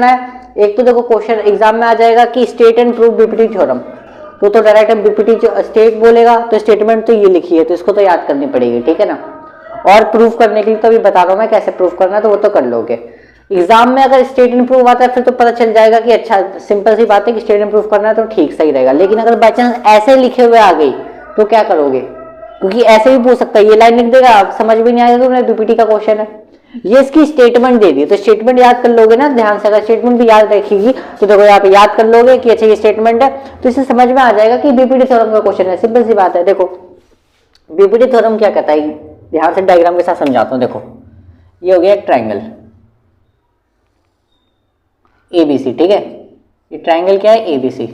है। एक तो देखो क्वेश्चन एग्जाम में आ जाएगा कि state and prove BPT theorem, तो डायरेक्ट बीपीटी स्टेट बोलेगा तो स्टेटमेंट तो ये लिखी है तो इसको तो याद करनी पड़ेगी, ठीक है ना। और प्रूफ करने के लिए तो अभी बता रहा हूं मैं कैसे प्रूफ करना है, तो वो तो कर लोगे। एग्जाम में अगर स्टेट एंड प्रूफ आता है फिर तो पता चल जाएगा कि अच्छा सिंपल सी बात है कि स्टेट एंड प्रूफ करना है तो ठीक सही रहेगा। लेकिन अगर बाई चांस ऐसे लिखे हुए आ गई तो क्या करोगे, क्योंकि ऐसे भी पूछ सकता है, ये लाइन लिख देगा आप समझ भी नहीं आएगा कि बीपीटी का क्वेश्चन है, ये इसकी स्टेटमेंट दे दी तो स्टेटमेंट याद कर लोगे ना ध्यान से। अगर स्टेटमेंट भी याद रखेगी तो देखो यहाँ पे याद कर लोगे कि अच्छा ये स्टेटमेंट है, तो इससे समझ में आ जाएगा कि बीपीटी थ्योरम का क्वेश्चन है। सिंपल सी बात है। देखो बीपीटी थ्योरम क्या कहता है, ध्यान से डायग्राम के साथ समझाता हूँ। देखो ये हो गया एक ट्राइंगल एबीसी, ठीक है। ये ट्राइंगल क्या है, एबीसी,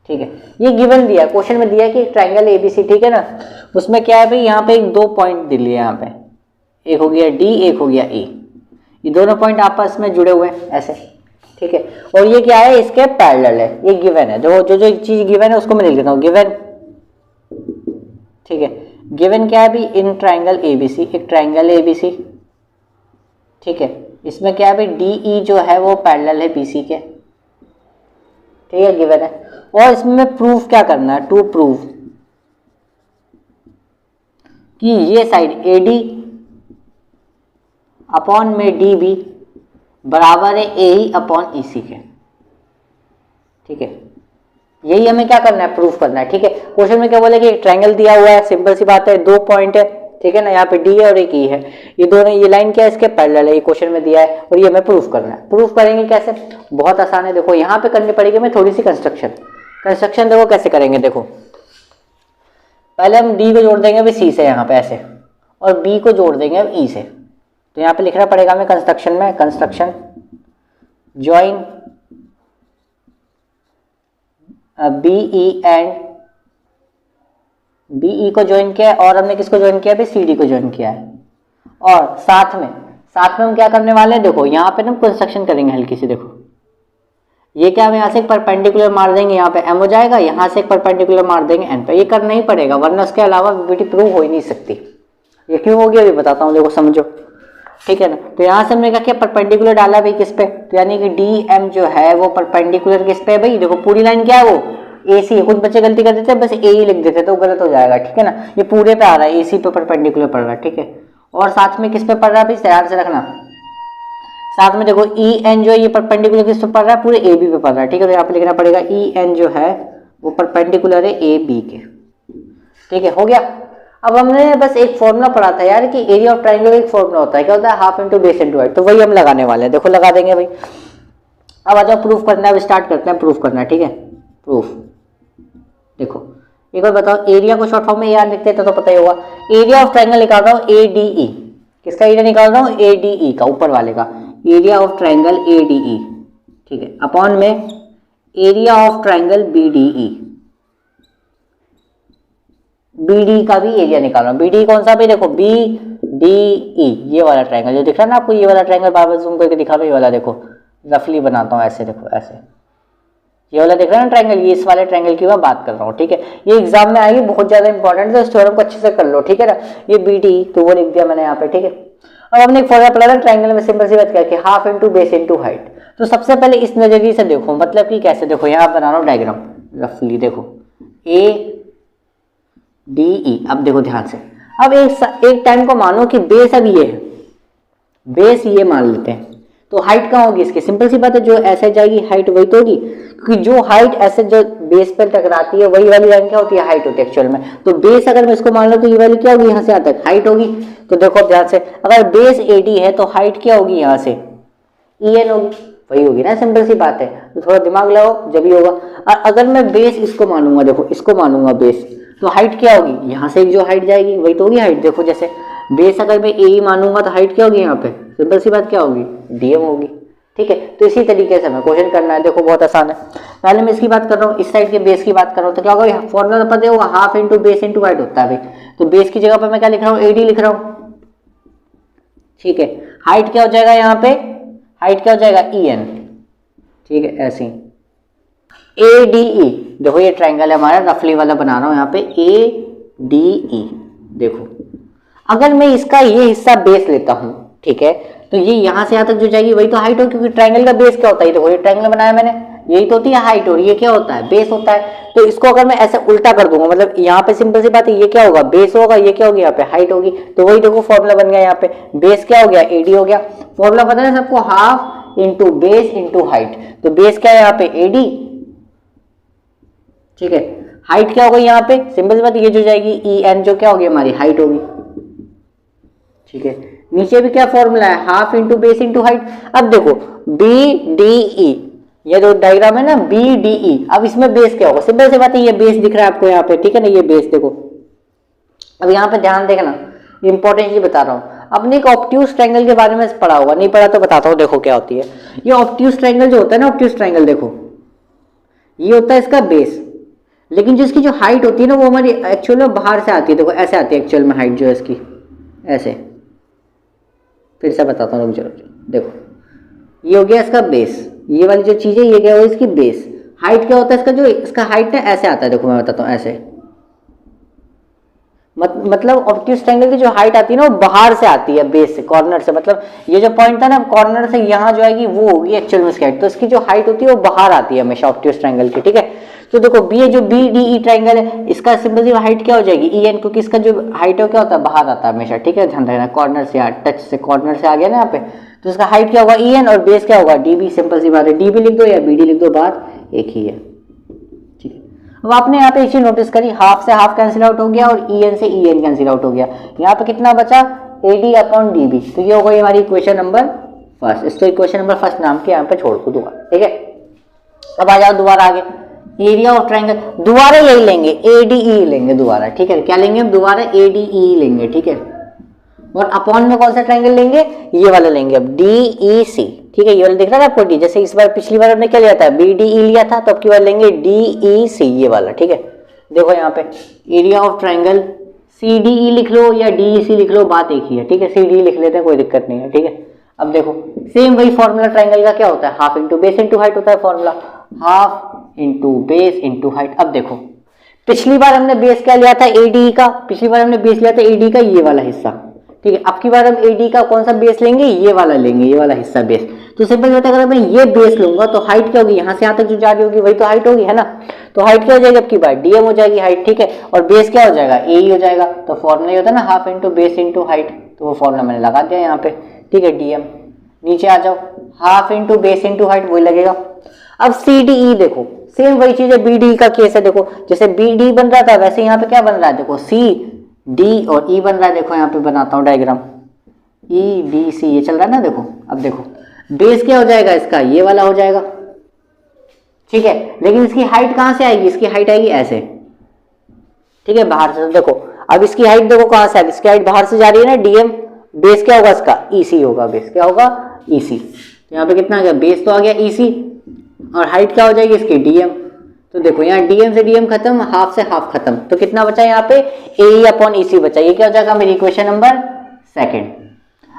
ठीक है। ये गिवन दिया है, क्वेश्चन में दिया है कि ट्राइंगल एबीसी, ठीक है ना। उसमें क्या है भाई, यहाँ पे एक 2 पॉइंट दिए लिए, यहाँ पे एक हो गया डी, एक हो गया ए। ये दोनों पॉइंट आपस में जुड़े हुए हैं ऐसे, ठीक है। और ये क्या है, इसके पैरेलल है, ये गिवन है। जो एक चीज गिवन है उसको मैं लिख देता हूँ गिवन, ठीक है। गिवन क्या है भाई, इन ट्राइंगल एबीसी, एक ट्राइंगल एबीसी, ठीक है। इसमें क्या है भाई, डीई जो है वो पैरेलल है बीसी के, ठीक है, गिवन है। और इसमें प्रूफ क्या करना है, टू प्रूव कि ये साइड एडी अपॉन में डी बी बराबर है ए ही अपॉन ई सी के, ठीक है। यही हमें क्या करना है, प्रूफ करना है, ठीक है। क्वेश्चन में क्या बोले कि ट्रायंगल दिया हुआ है, सिंपल सी बात है, 2 पॉइंट है, ठीक है ना। यहाँ पे डी है और एक ई है, ये दोनों, ये लाइन क्या है, इसके पैरेलल है, ये क्वेश्चन में दिया है और ये हमें प्रूफ करना है। प्रूफ करेंगे कैसे, बहुत आसान है। देखो यहाँ पे करनी पड़ेगी हमें थोड़ी सी कंस्ट्रक्शन देखो कैसे करेंगे। देखो पहले हम डी को जोड़ देंगे अभी सी से यहाँ पे ऐसे, और बी को जोड़ देंगे अब ई से। तो यहाँ पे लिखना पड़ेगा हमें कंस्ट्रक्शन में, construction join BE and BE को ज्वाइन किया है, और हमने किसको ज्वाइन किया है, सी डी को ज्वाइन किया है। और साथ में हम क्या करने वाले हैं, देखो यहाँ पे ना कंस्ट्रक्शन करेंगे हल्की सी। देखो ये क्या, हम यहाँ से एक परपेंडिकुलर मार देंगे, यहाँ पे एम हो जाएगा, यहाँ से एक परपेंडिकुलर मार देंगे एन पे। ये करना ही पड़ेगा वरना उसके अलावा बीपीटी प्रूव हो ही नहीं सकती। ये क्यों होगी अभी बताता हूँ, देखो समझो, ठीक है ना। तो यहाँ से हमने क्या किया, परपेंडिकुलर डाला भाई किस पे, तो यानी कि डी एम जो है वो परपेंडिकुलर किस पे है भाई। देखो पूरी लाइन क्या है, वो ए सी। कुछ बच्चे गलती कर देते हैं, बस ए ही लिख देते तो गलत हो जाएगा, ठीक है ना। ये पूरे पे आ रहा है, ए सी पे परपेंडिकुलर पड़ रहा है, ठीक है। और साथ में किस पे पड़ रहा है भाई, ध्यान से रखना, साथ में देखो ई एन जो है ये परपेंडिकुलर किस पे पड़ रहा है, पूरे ए बी पे पड़ रहा है, ठीक है। तो यहाँ पे लिखना पड़ेगा ई एन जो है वो परपेंडिकुलर है ए बी के, ठीक है, हो गया। अब हमने बस एक फॉर्मूला पढ़ा था यार कि एरिया ऑफ ट्रायंगल एक फॉर्मूला होता है, क्या होता है, half into base into height. तो वही हम लगाने वाले हैं, देखो लगा देंगे भाई। अब आ जाओ प्रूफ करना है, अब स्टार्ट करते हैं प्रूफ करना, ठीक है। प्रूफ देखो एक बार बताओ, एरिया को शॉर्ट फॉर्म में याद लिखते हैं तो पता ही होगा। एरिया ऑफ ट्रायंगल निकाल रहा हूँ ए डी ई, किसका एरिया निकाल रहा हूँ, ए डी ई का, ऊपर वाले का area of triangle A D E, ठीक है, अपॉन में area of triangle B D E. BD का भी एरिया निकाल रहा हूँ। बीडी कौन सा भी, देखो बी डी ई, ये वाला ट्रायंगल जो दिख रहा है ना आपको, ये वाला ट्रायंगल बार बार जूम करके दिखा, ये वाला देखो, रफली बनाता हूँ ऐसे, देखो ऐसे, ये वाला दिख रहा है ना ट्रायंगल, ये इस वाले ट्रायंगल की मैं बात कर रहा हूँ, ठीक है। ये एग्जाम में आएगी, बहुत ज्यादा इंपॉर्टेंट है, इस थ्योरम को अच्छे से कर लो, ठीक है ना। ये बीडी तो वो लिख दिया मैंने यहाँ पे, ठीक है। अब हमने एक फॉर्मूला पढ़ा था ट्रायंगल में, सिंपल सी बात क्या है, half into base into height. तो सबसे पहले इस नजरिए से देखो, मतलब कि कैसे, देखो यहाँ बना रहा हूँ डायग्राम रफली, देखो ए डी ई। अब देखो ध्यान से, अब एक टाइम को मानो कि बेस अब ये है, बेस ये मान लेते हैं, तो हाइट कहाँ होगी इसकी, सिंपल सी बात है, जो ऐसे जाएगी हाइट वही तो होगी, क्योंकि जो हाइट ऐसे जो बेस पर टकराती है वही वाली लाइन क्या होती है, हाइट होती है एक्चुअल में। तो बेस अगर मैं इसको मान लूं तो ये वाली क्या होगी, यहाँ से यहाँ तक हाइट होगी। तो देखो ध्यान से, अगर बेस ए डी है तो हाइट क्या होगी, यहाँ से ई एन होगी, वही होगी ना, सिंपल सी बात है। तो थोड़ा दिमाग लगाओ जब भी होगा। और अगर मैं बेस इसको मानूंगा, देखो इसको मानूंगा बेस, तो हाइट क्या होगी, यहाँ से जो हाइट जाएगी वही तो होगी हाइट। देखो जैसे बेस अगर मैं ए ही मानूंगा तो हाइट क्या होगी, यहाँ पे सिंपल सी बात क्या होगी, डीएम होगी, ठीक है। तो इसी तरीके से हमें क्वेश्चन करना है, देखो बहुत आसान है। पहले मैं इसकी बात कर रहा हूँ, इस साइड के बेस की बात कर रहा हूँ, तो क्या होगा, फॉर्मूला तो पता होगा, half into base into height होता है भाई। तो बेस की जगह पर मैं क्या लिख रहा हूँ, एडी लिख रहा हूँ, ठीक है। हाइट क्या हो जाएगा, यहाँ पे हाइट क्या हो जाएगा, ई एन, ठीक है, ऐसे ही ए डी ई। देखो ये ट्रायंगल है हमारा, रफली वाला बना रहा हूँ यहाँ पे, ए डी ई। देखो अगर मैं इसका ये हिस्सा बेस लेता हूँ, ठीक है, तो ये यहाँ से यहाँ तक जो जाएगी वही तो हाइट हो, क्योंकि ट्रायंगल का बेस क्या होता है, देखो ये ट्रायंगल बनाया मैंने, यही तो होती है हाइट, और ये क्या होता है, बेस होता है। तो इसको अगर मैं ऐसे उल्टा कर दूंगा, मतलब यहाँ पे सिंपल सी बात है, ये क्या होगा, बेस होगा, ये क्या होगी यहाँ पे हाइट होगी। तो वही देखो फॉर्मूला बन गया, यहाँ पे बेस क्या हो गया, एडी हो गया। फॉर्मूला पता है सबको, half into base into height. तो बेस क्या है यहाँ पे, एडी, ठीक है। हाइट क्या होगा यहाँ पे, सिंपल सी बात, ये जो जाएगी ई एन, जो क्या होगी हमारी हाइट होगी, ठीक है। नीचे भी क्या फॉर्मूला है, half into base into height. अब देखो बी डी ई, ये जो डायग्राम है ना बी डी ई, अब इसमें बेस क्या होगा, सिंपल सी बात है, ये बेस दिख रहा है आपको यहाँ पे, ठीक है ना, ये बेस देखो। अब यहाँ पे ध्यान देखना, इंपॉर्टेंट चीज बता रहा हूँ। आपने एक ऑब्ट्यूज ट्रायंगल के बारे में पढ़ा होगा, नहीं पढ़ा तो बताता हूँ, देखो क्या होती है। ये ऑब्ट्यूज ट्रायंगल जो होता है ना, ऑब्ट्यूज ट्रायंगल देखो, ये होता है इसका बेस, लेकिन जो इसकी जो हाइट होती है ना, वो हमारी एक्चुअल में बाहर से आती है, देखो ऐसे आती है एक्चुअल में हाइट जो है इसकी, ऐसे। फिर से बताता हूँ, चलो देखो, ये हो गया इसका बेस, ये वाली जो चीज़ है ये क्या हो इसकी बेस। हाइट क्या होता है इसका, जो इसका हाइट ना ऐसे आता है, देखो मैं बताता हूँ ऐसे, मतलब ऑब्ट्यूज ट्रायंगल की जो हाइट आती है ना, वो बाहर से आती है, बेस से, कॉर्नर से, मतलब ये जो पॉइंट था ना कॉर्नर से यहाँ जो आएगी वो होगी एक्चुअल में इसकी हाइट। तो इसकी जो हाइट होती है वो बाहर आती है हमेशा ऑब्ट्यूज ट्रायंगल की, ठीक है। तो देखो बी जो बी डी ई ट्रायंगल है, इसका सिंपल सी हाइट क्या हो जाएगी, ई एन, क्योंकि इसका जो हाइट है क्या होता है, बाहर आता है हमेशा, ठीक है। ध्यान रखना, कॉर्नर से टच से कॉर्नर से आ गया ना यहाँ पे, तो इसका हाइट क्या होगा ई एन, और बेस क्या होगा डी बी। सिंपल सी बात है, डी बी लिख दो या बी डी लिख दो, बात एक ही है, ठीक है। अब आपने यहाँ पे एक चीज नोटिस करी, हाफ से हाफ कैंसिल आउट हो गया और ई एन से ई एन कैंसिल आउट हो गया। यहाँ पे कितना बचा, A D upon D B. तो ये हो गई हमारी इक्वेशन नंबर फर्स्ट। इसको इक्वेशन नंबर फर्स्ट नाम के यहाँ पे छोड़ दो दूंगा, ठीक है। अब आ जाओ दोबारा आगे, एरिया ऑफ ट्रायंगल, दोबारा यही लेंगे, ए डी ई लेंगे दोबारा, ठीक है। क्या लेंगे हम दोबारा, ए डी ई लेंगे, ठीक है। और अपॉन में कौन सा ट्रायंगल लेंगे, ये वाला लेंगे अब, डी ई सी, ठीक है। ये वाला दिख रहा है आपको डी, जैसे इस बार पिछली बार हमने क्या लिया था, बी डी ई लिया था, तो अब की बार लेंगे डी ई सी, ये वाला, ठीक है। देखो यहाँ पे area of triangle, C D E लिख लो या डी ई सी लिख लो, बात एक ही है, ठीक है। सी डी लिख लेते हैं, कोई दिक्कत नहीं है, ठीक है। अब देखो सेम वही फॉर्मूला ट्रायंगल का क्या होता है, half into base into height होता है formula, half into base into height. अब देखो पिछली बार हमने बेस क्या लिया था, एडी का, पिछली बार हमने बेस लिया था एडी का ये वाला हिस्सा, ठीक है। अब की बार हम एडी का कौन सा बेस लेंगे, ये वाला लेंगे, ये वाला हिस्सा बेस। तो सिंपल होता है, अगर मैं ये बेस लूंगा तो हाइट क्या होगी, यहाँ से यहाँ तक जो जा रही होगी वही तो हाइट होगी, है ना। तो हाइट क्या हो जाएगी अब की बार, डीएम हो जाएगी हाइट, ठीक है। और बेस क्या हो जाएगा, ए ही हो जाएगा। तो फॉर्मूला ये होता है ना, half into base into height, तो वो फॉर्मूला मैंने लगा दिया यहाँ पे, ठीक है, डीएम। नीचे आ जाओ, half into base into height वही लगेगा। अब सी डी ई देखो, सेम वही चीज है, बी डी का केस है। देखो जैसे बी डी बन रहा था वैसे यहाँ पे क्या बन रहा है, देखो सी डी और ई बन रहा है। देखो यहाँ पे बनाता हूँ डायग्राम, ई डी सी ये चल रहा है ना। देखो अब देखो बेस क्या हो जाएगा इसका, ये वाला हो जाएगा, ठीक है। लेकिन इसकी हाइट कहाँ से आएगी, इसकी हाइट आएगी ऐसे, ठीक है, बाहर से। देखो अब इसकी हाइट देखो कहाँ से आएगी, इसकी हाइट बाहर से जा रही है ना, डीएम। बेस क्या होगा इसका, ईसी होगा, बेस क्या होगा, ईसी। तो यहाँ पे कितना आ गया, बेस तो आ गया ईसी, और हाइट क्या हो जाएगी इसकी, डीएम। तो देखो यहाँ डीएम से डीएम खत्म, हाफ से हाफ खत्म, तो कितना बचा यहाँ पे, ए अपॉन ईसी बचा। ये क्या हो जाएगा मेरी इक्वेशन नंबर सेकंड।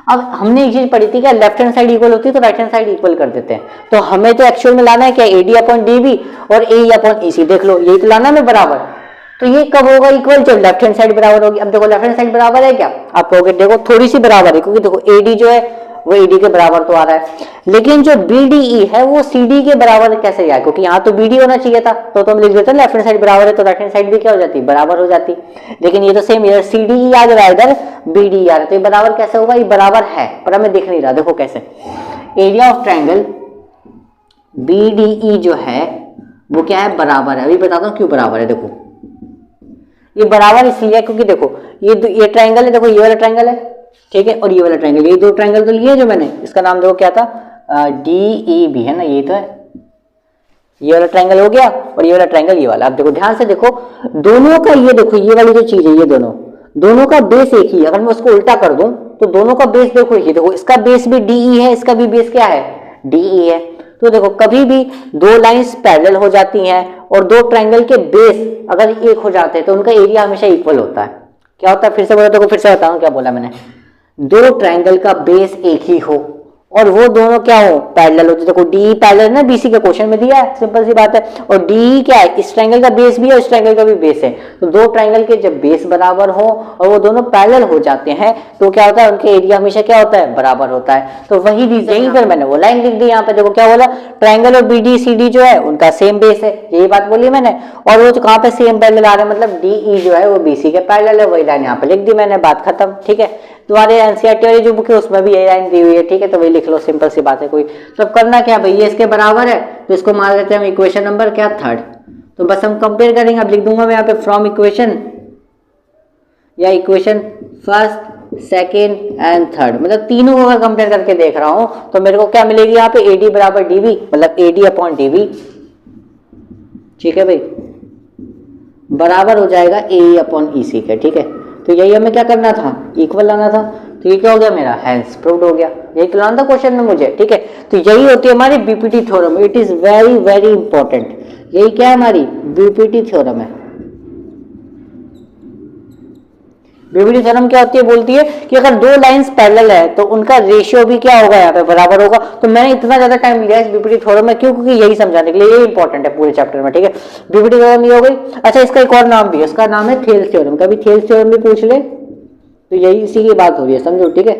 अब हमने एक चीज पढ़ी थी क्या, लेफ्ट हैंड साइड इक्वल होती है तो राइट हैंड साइड इक्वल कर देते हैं। तो हमें तो एक्चुअल में लाना है क्या, एडी अपॉन डीबी और ए अपॉन ईसी। देख लो यही तो लाना है बराबर। तो ये कब होगा इक्वल, जब लेफ्ट हैंड साइड बराबर होगी। अब देखो लेफ्ट हैंड साइड बराबर है क्या, आप कहोगे देखो थोड़ी सी बराबर है, क्योंकि देखो एडी जो है वो एडी के बराबर तो आ रहा है, लेकिन जो बीडीई है वो सीडी के बराबर कैसे गया, क्योंकि यहाँ तो बीडी होना चाहिए था। तो हम लिख देते हैं लेफ्ट हैंड साइड बराबर है तो राइट हैंड साइड भी क्या हो जाती, बराबर हो जाती। लेकिन ये तो सेम, इधर सीडी आ रहा है इधर बीडी आ रहा है, तो ये बराबर कैसे होगा, ये बराबर है पर हमें दिख नहीं रहा। देखो कैसे, एरिया ऑफ ट्रायंगल बीडीई जो है वो क्या है, बराबर है। अभी बताता हूँ क्यों बराबर है। देखो ये बराबर इसलिए है क्योंकि देखो ये ट्रायंगल है, देखो ये वाला ट्रायंगल है, ठीक है, और ये वाला ट्रायंगल, ये दो ट्रायंगल तो लिए जो मैंने, इसका नाम देखो क्या था, DEB है ना, ये तो है, ये वाला ट्रायंगल हो गया और ये वाला ट्रायंगल ये वाला। अब देखो ध्यान से देखो दोनों का, ये देखो ये वाली जो चीज है, ये दोनों का बेस एक ही। अगर मैं उसको उल्टा कर दूं तो दोनों का बेस देखो ये, देखो इसका बेस भी DE है, इसका भी बेस क्या है, DE है। तो देखो कभी भी दो लाइंस पैरेलल हो जाती हैं और दो ट्रायंगल के बेस अगर एक हो जाते हैं तो उनका एरिया हमेशा इक्वल होता है। क्या होता है, फिर से बोलो, देखो फिर से बताऊं क्या बोला मैंने, दो ट्रायंगल का बेस एक ही हो और वो दोनों क्या हो, पैरेलल हो। तो देखो डी पैरेलल ना बीसी के क्वेश्चन में दिया है, सिंपल सी बात है। और डी क्या है, इस ट्रायंगल का बेस भी है, इस ट्रायंगल का भी बेस है। तो दो ट्रायंगल के जब बेस बराबर हो और वो दोनों पैरेलल हो जाते हैं तो क्या होता है, उनके एरिया हमेशा क्या होता है, बराबर होता है। तो वही रीजन यही फिर मैंने वो लाइन लिख दी यहाँ पे। देखो क्या बोला, ट्रायंगल और बी डी सी डी जो है उनका सेम बेस है, यही बात बोली मैंने। और वो जो कहाँ पे सेम पैरेलल आ रहा है, मतलब डी ई जो है वो बी सी के पैरेलल है, वही लाइन यहाँ पे लिख दी मैंने, बात खत्म। ठीक है, तुम्हारे एनसीईआरटी वाली जो बुक है उसमें भी यही लाइन दी हुई है। ठीक है, तो वही लिख लो, सिंपल सी बात है कोई। तो अब करना क्या भाई, ये इसके बराबर है तो इसको मान लेते हैं हम इक्वेशन नंबर क्या, थर्ड। तो बस हम कंपेयर करेंगे। अब लिख दूंगा मैं यहाँ पे फ्रॉम इक्वेशन या equation first second and third, मतलब तीनों को अगर कंपेयर करके देख रहा हूं तो मेरे को क्या मिलेगी यहाँ पे, एडी बराबर डीवी, मतलब एडी अपॉन डीवी। ठीक है भाई, बराबर हो जाएगा ए अपॉन ई सी के। ठीक है, तो यही हमें क्या करना था, इक्वल लाना था। तो ये क्या हो गया मेरा, हैंस प्रूव्ड हो गया। यही तो लाना था क्वेश्चन में मुझे। ठीक है, तो यही होती है हमारी BPT theorem. It is very very important. यही क्या है, हमारी बीपीटी थ्योरम है। बीपीटी थ्योरम क्या होती है, बोलती है कि अगर दो लाइंस पैरेलल है तो उनका रेशियो भी क्या होगा, यहाँ पे बराबर होगा। तो मैंने इतना ज्यादा टाइम लिया इस बीपीटी थ्योरम में, क्यों, क्योंकि यही समझाने के लिए, ये इंपॉर्टेंट है पूरे चैप्टर में। ठीक है, बीपीटी थ्योरम ये हो गई। अच्छा, इसका एक और नाम भी है, इसका नाम है थेल्स थ्योरम। कभी थेल्स थ्योरम भी पूछ ले तो यही इसी की बात हो रही है, समझो। ठीक है।